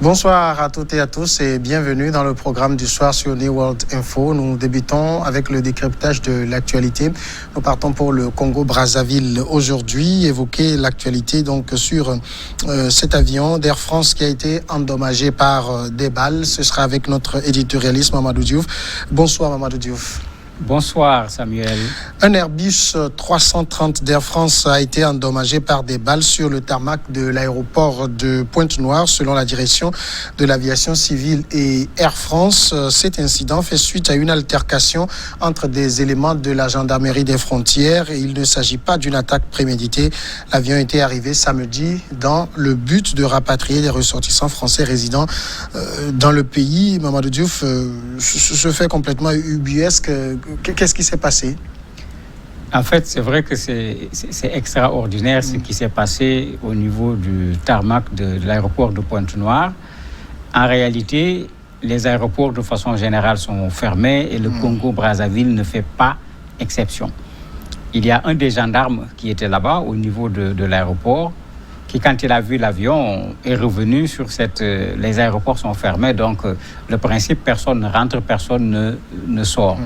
Bonsoir à toutes et à tous et bienvenue dans le programme du soir sur New World Info. Nous débutons avec le décryptage de l'actualité. Nous partons pour le Congo-Brazzaville aujourd'hui, évoquer l'actualité donc sur cet avion d'Air France qui a été endommagé par des balles. Ce sera avec notre éditorialiste Mamadou Diouf. Bonsoir Mamadou Diouf. Bonsoir Samuel. Un Airbus 330 d'Air France a été endommagé par des balles sur le tarmac de l'aéroport de Pointe-Noire selon la direction de l'aviation civile et Air France. Cet incident fait suite à une altercation entre des éléments de la gendarmerie des frontières et il ne s'agit pas d'une attaque préméditée. L'avion était arrivé samedi dans le but de rapatrier des ressortissants français résidant dans le pays. Mamadou Diouf, ce fait complètement ubuesque. Qu'est-ce qui s'est passé? En fait, c'est vrai que c'est extraordinaire ce qui s'est passé au niveau du tarmac de l'aéroport de Pointe-Noire. En réalité, les aéroports de façon générale sont fermés et le Congo-Brazzaville ne fait pas exception. Il y a un des gendarmes qui était là-bas au niveau de l'aéroport qui, quand il a vu l'avion, est revenu sur les aéroports sont fermés, donc le principe, personne ne rentre, personne ne sort.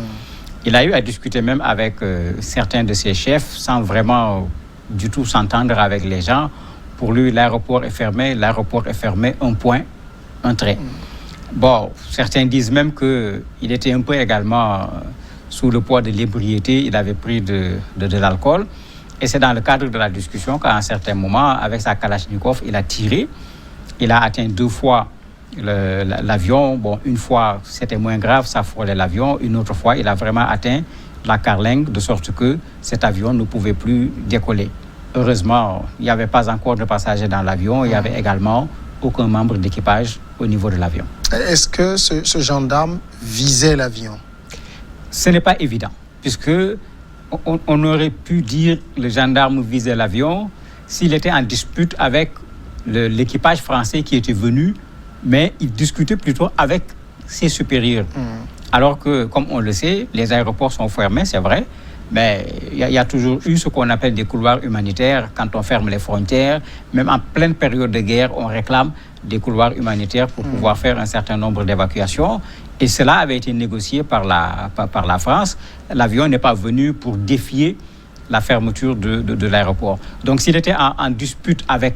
Il a eu à discuter même avec certains de ses chefs sans vraiment du tout s'entendre avec les gens. Pour lui, l'aéroport est fermé, un point, un trait. Bon, certains disent même qu'il était un peu également sous le poids de l'ébriété, il avait pris de l'alcool. Et c'est dans le cadre de la discussion qu'à un certain moment, avec sa Kalachnikov, il a tiré. Il a atteint 2 fois l'avion. Bon, une fois, c'était moins grave, ça frôlait l'avion. Une autre fois, il a vraiment atteint la carlingue, de sorte que cet avion ne pouvait plus décoller. Heureusement, il n'y avait pas encore de passagers dans l'avion. Il n'y avait également aucun membre d'équipage au niveau de l'avion. Est-ce que ce gendarme visait l'avion? Ce n'est pas évident, puisque on aurait pu dire que le gendarme visait l'avion s'il était en dispute avec l'équipage français qui était venu, mais il discutait plutôt avec ses supérieurs. Alors que, comme on le sait, les aéroports sont fermés, c'est vrai, mais il y a toujours eu ce qu'on appelle des couloirs humanitaires quand on ferme les frontières. Même en pleine période de guerre, on réclame des couloirs humanitaires pour pouvoir faire un certain nombre d'évacuations. Et cela avait été négocié par la France. L'avion n'est pas venu pour défier la fermeture de l'aéroport. Donc, s'il était en dispute avec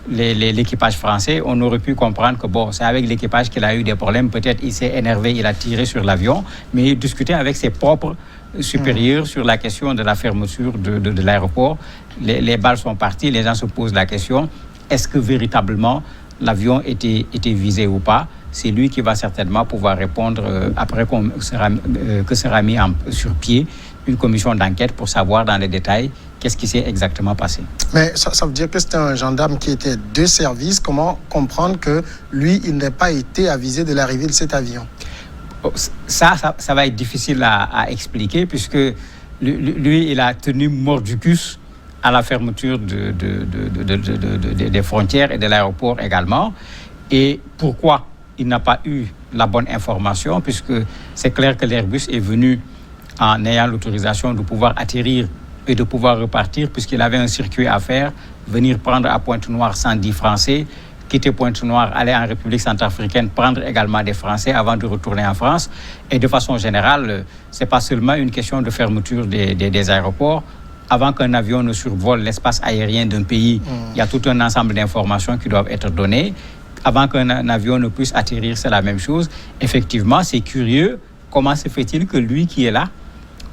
l'équipage français, on aurait pu comprendre que bon, c'est avec l'équipage qu'il a eu des problèmes. Peut-être il s'est énervé, il a tiré sur l'avion, mais il discutait avec ses propres supérieurs sur la question de la fermeture de l'aéroport. Les balles sont parties, les gens se posent la question, est-ce que véritablement l'avion était visé ou pas? C'est lui qui va certainement pouvoir répondre après que sera mis sur pied une commission d'enquête pour savoir dans les détails qu'est-ce qui s'est exactement passé. Mais ça veut dire que c'était un gendarme qui était de service. Comment comprendre que lui, il n'a pas été avisé de l'arrivée de cet avion? Ça va être difficile à expliquer puisque lui, il a tenu mordicus à la fermeture des frontières et de l'aéroport également. Et pourquoi il n'a pas eu la bonne information, puisque c'est clair que l'Airbus est venu en ayant l'autorisation de pouvoir atterrir et de pouvoir repartir, puisqu'il avait un circuit à faire, venir prendre à Pointe-Noire 110 Français, quitter Pointe-Noire, aller en République centrafricaine, prendre également des Français avant de retourner en France. Et de façon générale, ce n'est pas seulement une question de fermeture des aéroports. Avant qu'un avion ne survole l'espace aérien d'un pays, il y a tout un ensemble d'informations qui doivent être données. Avant qu'un avion ne puisse atterrir, c'est la même chose. Effectivement, c'est curieux. Comment se fait-il que lui qui est là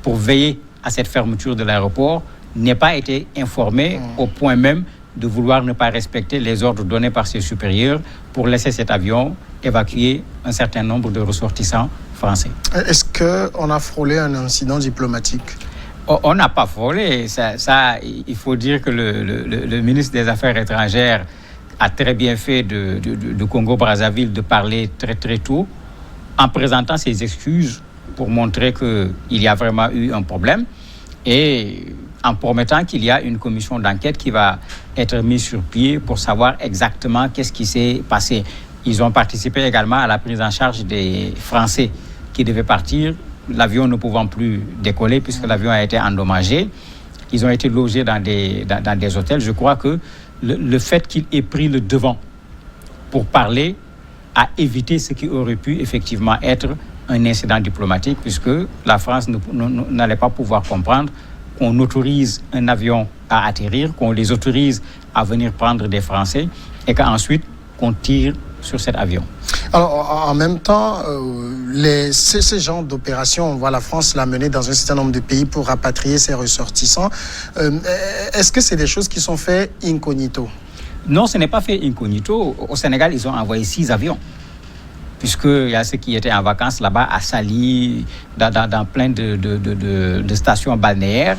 pour veiller à cette fermeture de l'aéroport n'ait pas été informé au point même de vouloir ne pas respecter les ordres donnés par ses supérieurs pour laisser cet avion évacuer un certain nombre de ressortissants français? Est-ce qu'on a frôlé un incident diplomatique? On n'a pas frôlé. Ça, il faut dire que le ministre des Affaires étrangères a très bien fait de Congo-Brazzaville de parler très très tôt en présentant ses excuses pour montrer qu'il y a vraiment eu un problème et en promettant qu'il y a une commission d'enquête qui va être mise sur pied pour savoir exactement qu'est-ce qui s'est passé. Ils ont participé également à la prise en charge des Français qui devaient partir, l'avion ne pouvant plus décoller puisque l'avion a été endommagé. Ils ont été logés dans des hôtels. Je crois que le fait qu'il ait pris le devant pour parler a évité ce qui aurait pu effectivement être un incident diplomatique, puisque la France n'allait pas pouvoir comprendre qu'on autorise un avion à atterrir, qu'on les autorise à venir prendre des Français et qu'ensuite qu'on tire sur cet avion. Alors, en même temps, ces genres d'opérations, on voit la France la mener dans un certain nombre de pays pour rapatrier ses ressortissants. Est-ce que c'est des choses qui sont faites incognito? Non, ce n'est pas fait incognito. Au Sénégal, ils ont envoyé 6 avions, puisqu'il y a ceux qui étaient en vacances là-bas à Saly, dans plein de stations balnéaires.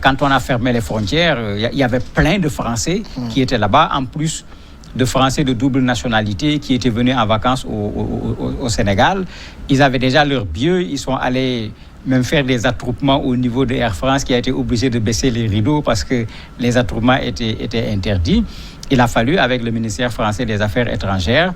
Quand on a fermé les frontières, il y avait plein de Français qui étaient là-bas, en plus de Français de double nationalité qui étaient venus en vacances au Sénégal. Ils avaient déjà leur billet, ils sont allés même faire des attroupements au niveau de Air France, qui a été obligé de baisser les rideaux parce que les attroupements étaient interdits. Il a fallu, avec le ministère français des Affaires étrangères,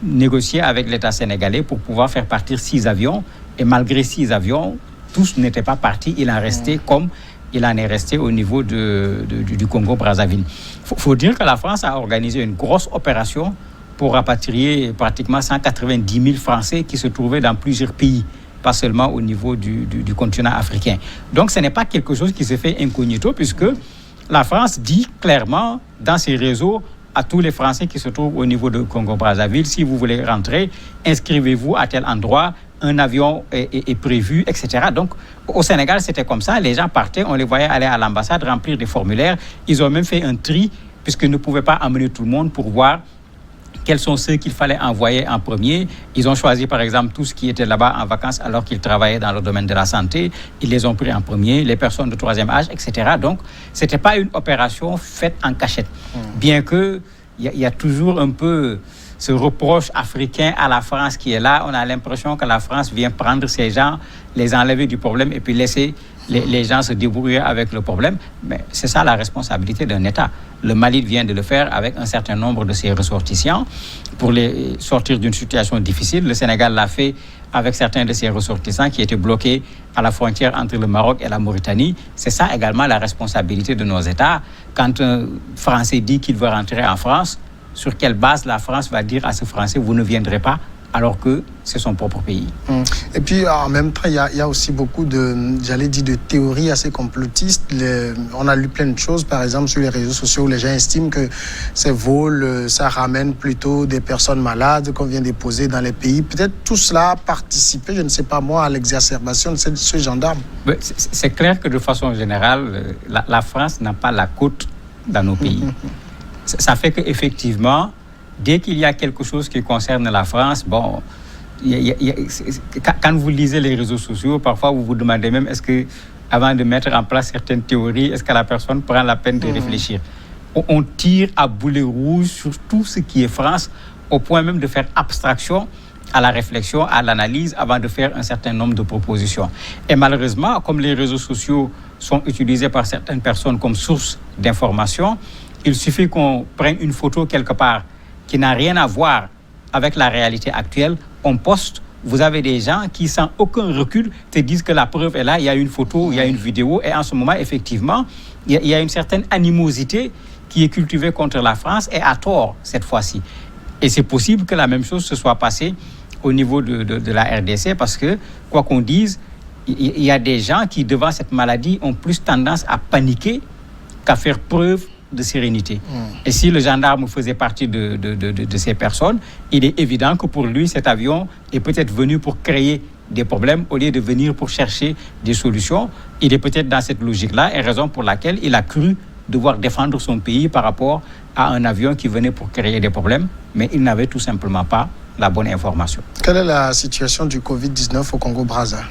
négocier avec l'État sénégalais pour pouvoir faire partir 6 avions. Et malgré 6 avions, tous n'étaient pas partis. Il en restait comme il en est resté au niveau du Congo-Brazzaville. Il faut dire que la France a organisé une grosse opération pour rapatrier pratiquement 190 000 Français qui se trouvaient dans plusieurs pays, pas seulement au niveau du continent africain. Donc ce n'est pas quelque chose qui se fait incognito, puisque la France dit clairement dans ses réseaux à tous les Français qui se trouvent au niveau de Congo-Brazzaville, si vous voulez rentrer, inscrivez-vous à tel endroit, un avion est prévu, etc. Donc, au Sénégal, c'était comme ça. Les gens partaient, on les voyait aller à l'ambassade, remplir des formulaires. Ils ont même fait un tri, puisqu'ils ne pouvaient pas amener tout le monde pour voir quels sont ceux qu'il fallait envoyer en premier. Ils ont choisi, par exemple, tous qui étaient là-bas en vacances alors qu'ils travaillaient dans le domaine de la santé. Ils les ont pris en premier, les personnes de 3e âge, etc. Donc, ce n'était pas une opération faite en cachette. Bien qu'il y a toujours un peu ce reproche africain à la France qui est là. On a l'impression que la France vient prendre ces gens, les enlever du problème et puis laisser les gens se débrouiller avec le problème. Mais c'est ça la responsabilité d'un État. Le Mali vient de le faire avec un certain nombre de ses ressortissants pour les sortir d'une situation difficile. Le Sénégal l'a fait avec certains de ses ressortissants qui étaient bloqués à la frontière entre le Maroc et la Mauritanie. C'est ça également la responsabilité de nos États. Quand un Français dit qu'il veut rentrer en France, sur quelle base la France va dire à ce Français, vous ne viendrez pas, alors que c'est son propre pays. Et puis, en même temps, il y a aussi beaucoup de théories assez complotistes. On a lu plein de choses, par exemple, sur les réseaux sociaux, où les gens estiment que ces vols, ça ramène plutôt des personnes malades qu'on vient déposer dans les pays. Peut-être tout cela a participé, je ne sais pas moi, à l'exacerbation de ce gendarme. C'est clair que de façon générale, la France n'a pas la côte dans nos pays. Ça fait qu'effectivement, dès qu'il y a quelque chose qui concerne la France, bon, quand vous lisez les réseaux sociaux, parfois vous vous demandez même, est-ce que, avant de mettre en place certaines théories, est-ce que la personne prend la peine de réfléchir? On tire à boulet rouge sur tout ce qui est France, au point même de faire abstraction à la réflexion, à l'analyse, avant de faire un certain nombre de propositions. Et malheureusement, comme les réseaux sociaux sont utilisés par certaines personnes comme source d'information, il suffit qu'on prenne une photo quelque part qui n'a rien à voir avec la réalité actuelle, on poste, vous avez des gens qui, sans aucun recul, te disent que la preuve est là, il y a une photo, il y a une vidéo, et en ce moment, effectivement, il y a une certaine animosité qui est cultivée contre la France, et à tort, cette fois-ci. Et c'est possible que la même chose se soit passée au niveau de la RDC, parce que, quoi qu'on dise, il y a des gens qui, devant cette maladie, ont plus tendance à paniquer qu'à faire preuve de sérénité. Et si le gendarme faisait partie de ces personnes, il est évident que pour lui, cet avion est peut-être venu pour créer des problèmes au lieu de venir pour chercher des solutions. Il est peut-être dans cette logique-là, et raison pour laquelle il a cru devoir défendre son pays par rapport à un avion qui venait pour créer des problèmes, mais il n'avait tout simplement pas la bonne information. Quelle est la situation du Covid-19 au Congo-Brazza?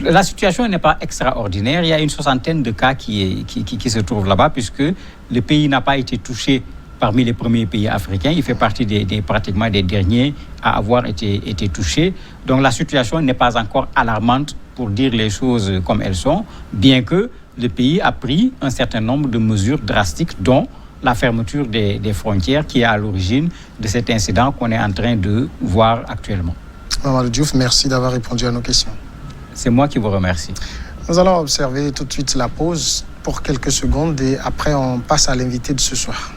La situation n'est pas extraordinaire. Il y a une 60aine de cas qui se trouvent là-bas, puisque le pays n'a pas été touché parmi les premiers pays africains. Il fait partie pratiquement des derniers à avoir été touchés. Donc la situation n'est pas encore alarmante pour dire les choses comme elles sont, bien que le pays a pris un certain nombre de mesures drastiques, dont la fermeture des frontières qui est à l'origine de cet incident qu'on est en train de voir actuellement. Mamadou Diouf, merci d'avoir répondu à nos questions. C'est moi qui vous remercie. Nous allons observer tout de suite la pause pour quelques secondes et après on passe à l'invité de ce soir.